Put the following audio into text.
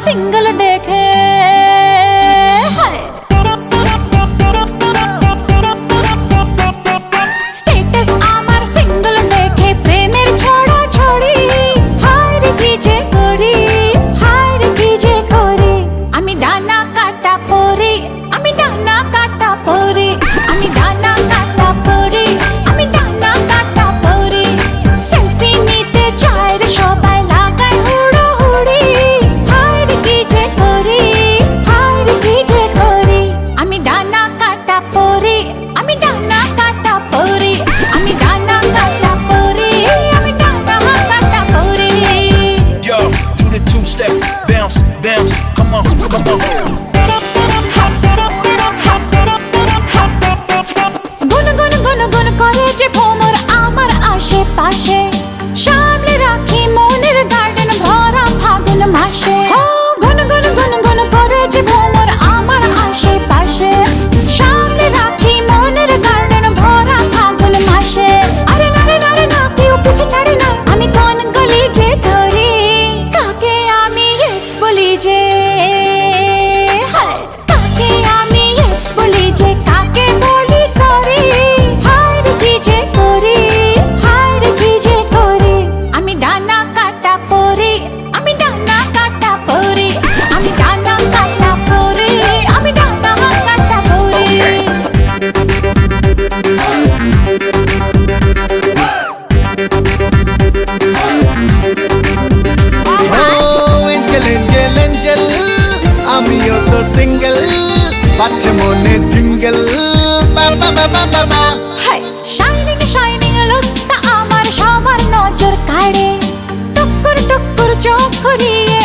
Single দেখে status আমার single দেখে প্রেমের ছড়া ছড়ি হায় রে কি যে করি হায় রে কি যে করি আমি ডানা কাটা পরি আমি ডানা কাটা পরি আমি ডানা কাটা পরি আমি ডানা কাটা পরি সেলফি নিতে চায় রে সবাই লাগায় হুড়োহুড়ি হায় রে কি যে করি হায় রে কি যে করি আমি ডানা কাটা পরি আমি ডানা কাটা পরি আমি ডানা কাটা পরি আমি ডানা কাটা পরি Yo, do the two-step, bounce, bounce, come on, come on. গুন গুন গুন গুন করে যে ভ্রমর আমার আশেপাশে সামলে রাখি মনের গার্ডেন ভরা ফাগুন মাসে গুন গুন গুন গুন করে যে ভ্রমর আমার আশেপাশে সামলে রাখি মনের গার্ডেন ভরা ফাগুন মাসে আরে না রে না রে না কেউ পিছে ছাড়ে না আমি কোন গলি যে ধরি কাকে আমি ইয়েস বলি যে কাকে আমি ইয়েস বলি যে কাকে বলি সরি হায় রে কি যে করি হায় রে কি যে করি আমি ডানা কাটা পরি আমি ডানা কাটা পরি আমি ডানা কাটা পরি আমি ডানা কাটা পরি এঞ্জেল এঞ্জেল এঞ্জেল আমিও তো সিঙ্গেল বাচ্চা মনে জিঙ্গেল বাবা বাবা বাবা হাই শাইনিং শাইনিং লুকটা আমার সবার নজর কাড়ে টুকুর টুকুর চোখ ঘুরিয়ে